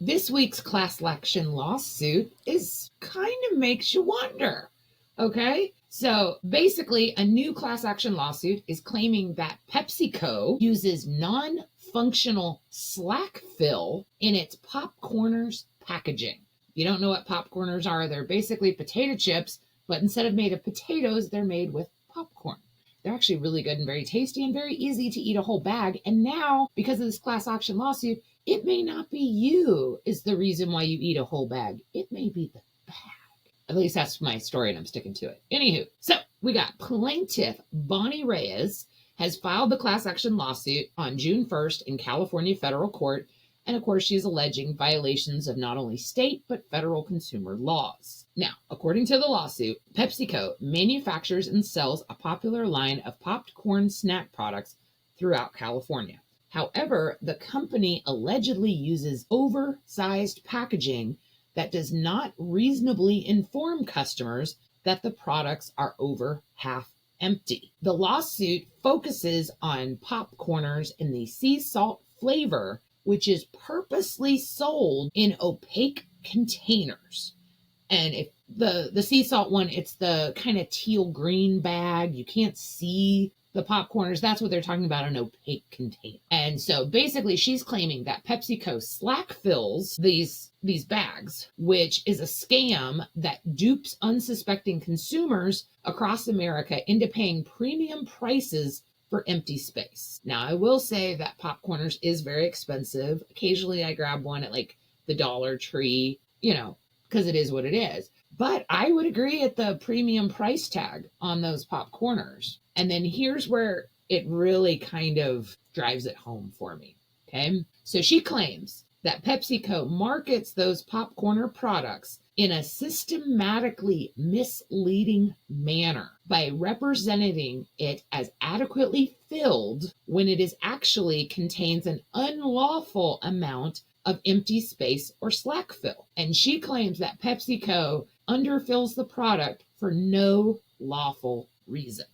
this week's class action lawsuit is kind of makes you wonder. Okay? So basically, a new class action lawsuit is claiming that PepsiCo uses non-functional slack fill in its PopCorners packaging. If you don't know what PopCorners are, they're basically potato chips, but instead of made of potatoes, they're made with popcorn. They're actually really good and very tasty and very easy to eat a whole bag. And now, because of this class action lawsuit, it may not be you is the reason why you eat a whole bag. It may be the bag. At least that's my story and I'm sticking to it. Anywho, so we got plaintiff Bonnie Reyes has filed the class action lawsuit on June 1st in California federal court. And of course, she's alleging violations of not only state, but federal consumer laws. Now, according to the lawsuit, PepsiCo manufactures and sells a popular line of popped corn snack products throughout California. However, the company allegedly uses oversized packaging that does not reasonably inform customers that the products are over half empty. The lawsuit focuses on PopCorners in the sea salt flavor, which is purposely sold in opaque containers. And if the sea salt one, it's the kind of teal green bag. You can't see the PopCorners. That's what they're talking about, an opaque container. And so basically she's claiming that PepsiCo slack fills these bags, which is a scam that dupes unsuspecting consumers across America into paying premium prices for empty space. Now, I will say that PopCorners is very expensive. Occasionally I grab one at like the Dollar Tree, because it is what it is. But I would agree at the premium price tag on those PopCorners. And then here's where it really kind of drives it home for me. Okay. So she claims that PepsiCo markets those PopCorner products in a systematically misleading manner by representing it as adequately filled when it is actually contains an unlawful amount of empty space or slack fill. And she claims that PepsiCo underfills the product for no lawful reason.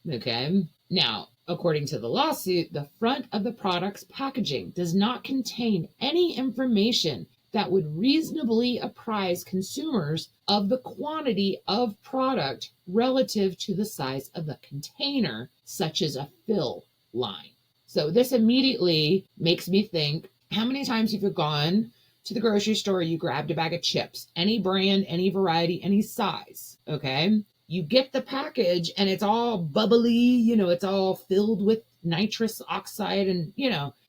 Okay. Now, according to the lawsuit, the front of the product's packaging does not contain any information that would reasonably apprise consumers of the quantity of product relative to the size of the container, such as a fill line. So this immediately makes me think, how many times have you gone to the grocery store, you grabbed a bag of chips, any brand, any variety, any size, okay? You get the package and it's all bubbly, it's all filled with nitrous oxide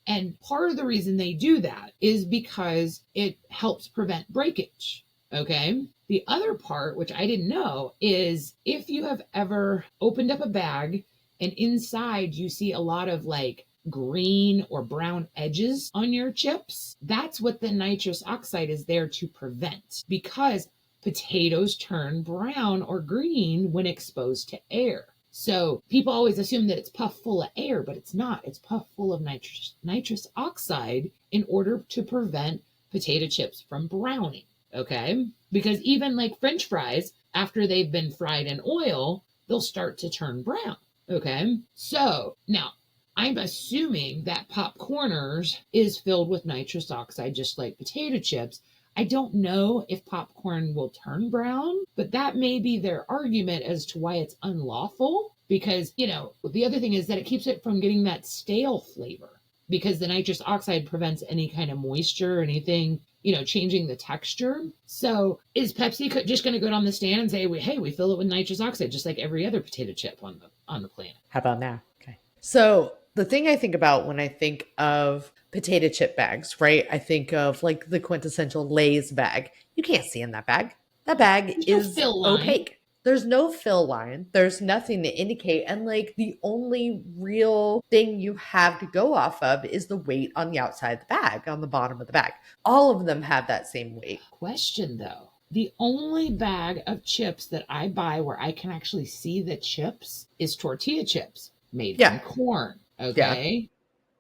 and part of the reason they do that is because it helps prevent breakage, okay? The other part, which I didn't know, is if you have ever opened up a bag and inside you see a lot of like green or brown edges on your chips, that's what the nitrous oxide is there to prevent, because potatoes turn brown or green when exposed to air. So people always assume that it's puffed full of air, but it's not. It's puffed full of nitrous oxide in order to prevent potato chips from browning, okay? Because even like French fries, after they've been fried in oil, they'll start to turn brown, okay? So now, I'm assuming that PopCorners is filled with nitrous oxide, just like potato chips. I don't know if popcorn will turn brown, but that may be their argument as to why it's unlawful. Because, the other thing is that it keeps it from getting that stale flavor, because the nitrous oxide prevents any kind of moisture or anything, changing the texture. So is Pepsi just going to go on the stand and say, hey, we fill it with nitrous oxide, just like every other potato chip on the planet? How about now? Okay. So the thing I think about when I think of potato chip bags, right? I think of like the quintessential Lay's bag. You can't see in that bag. That bag is opaque. There's no fill line. There's nothing to indicate. And like the only real thing you have to go off of is the weight on the outside of the bag, on the bottom of the bag. All of them have that same weight. Question though. The only bag of chips that I buy where I can actually see the chips is tortilla chips made from corn. Okay.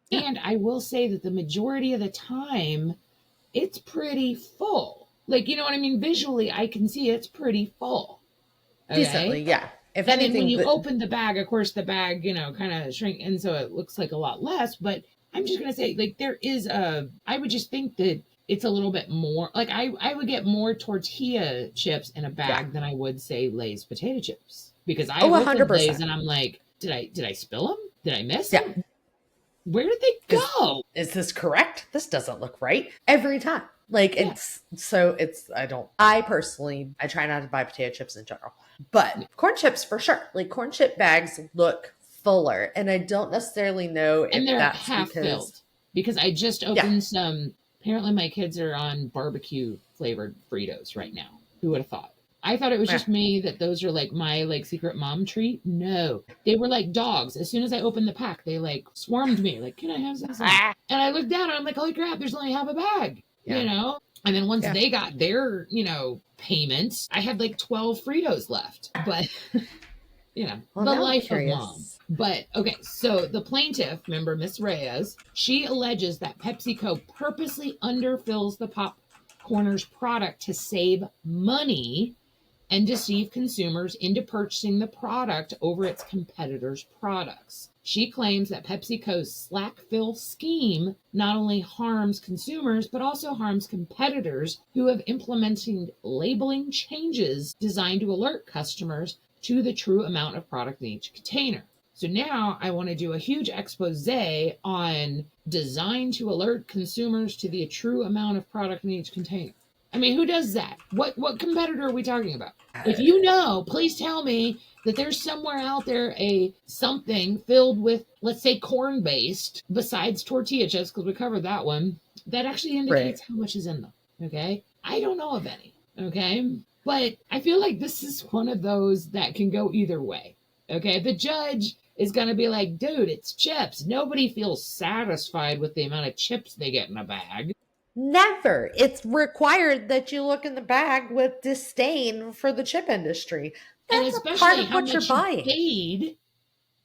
Yeah. And I will say that the majority of the time, it's pretty full. Like, you know what I mean? Visually, I can see it's pretty full. Okay? Decently, yeah. If and anything, then when you open the bag, of course, the bag, kind of shrink. And so it looks like a lot less. But I'm just going to say, like, I would just think that it's a little bit more like I would get more tortilla chips in a bag than I would say Lay's potato chips, because I opened Lay's 100%. and I'm like, did I spill them? Did I miss Yeah. them? Where did they go? Is this correct? This doesn't look right every time. Like I personally, I try not to buy potato chips in general, but corn chips for sure. Like corn chip bags look fuller, and I don't necessarily know if they're that's half filled, because I just opened some. Apparently my kids are on barbecue flavored Fritos right now. Who would have thought? I thought it was just me that those are like my like secret mom treat. No, they were like dogs. As soon as I opened the pack, they like swarmed me. Like, can I have some? And I looked down and I'm like, holy crap, there's only half a bag, you know? And then once they got their, payments, I had like 12 Fritos left. But, the life of mom. But, okay, so the plaintiff, remember Miss Reyes, she alleges that PepsiCo purposely underfills the PopCorners product to save money and deceive consumers into purchasing the product over its competitors' products. She claims that PepsiCo's slack fill scheme not only harms consumers, but also harms competitors who have implemented labeling changes designed to alert customers to the true amount of product in each container. So now I want to do a huge expose on design to alert consumers to the true amount of product in each container. I mean, who does that? What competitor are we talking about? If you know, please tell me that there's somewhere out there something filled with, let's say, corn-based, besides tortilla chips, because we covered that one, that actually indicates how much is in them, okay? I don't know of any, okay? But I feel like this is one of those that can go either way, okay? The judge is going to be like, dude, it's chips. Nobody feels satisfied with the amount of chips they get in a bag. Never. It's required that you look in the bag with disdain for the chip industry. That's and especially part of how what much you're buying. You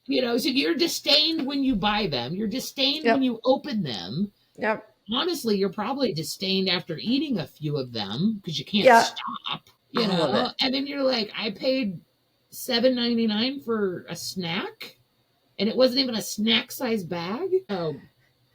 paid, so you're disdained when you buy them. You're disdained when you open them. Yep. Honestly, you're probably disdained after eating a few of them because you can't stop. And then you're like, I paid $7.99 for a snack, and it wasn't even a snack size bag. Oh.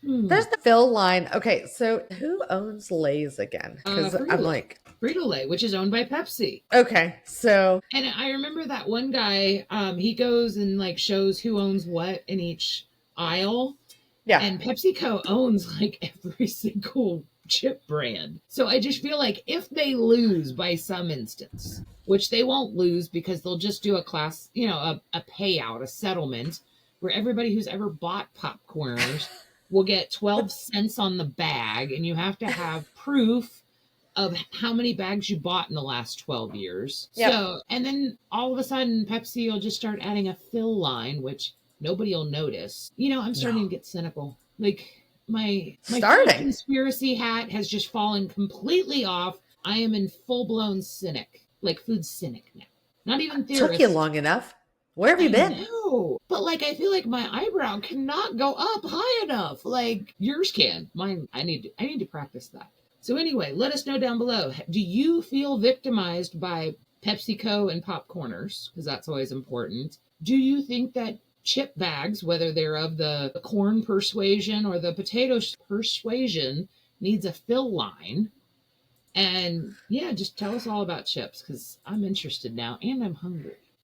There's the fill line. Okay, so who owns Lay's again? Because I'm like Frito-Lay, which is owned by Pepsi. Okay, so and I remember that one guy. He goes and like shows who owns what in each aisle. Yeah, and PepsiCo owns like every single chip brand. So I just feel like if they lose by some instance, which they won't lose because they'll just do a class, a payout, a settlement, where everybody who's ever bought PopCorners will get 12 cents on the bag, and you have to have proof of how many bags you bought in the last 12 years. Yep. So, and then all of a sudden Pepsi will just start adding a fill line, which nobody will notice. I'm starting to get cynical. Like my conspiracy hat has just fallen completely off. I am in full-blown cynic, like food cynic now. Not even theorist. Took you long enough. Where have you been? No, but like I feel like my eyebrow cannot go up high enough. Like yours can. Mine, I need to practice that. So anyway, let us know down below. Do you feel victimized by PepsiCo and PopCorners? Because that's always important. Do you think that chip bags, whether they're of the corn persuasion or the potato persuasion, needs a fill line? And yeah, just tell us all about chips, because I'm interested now and I'm hungry.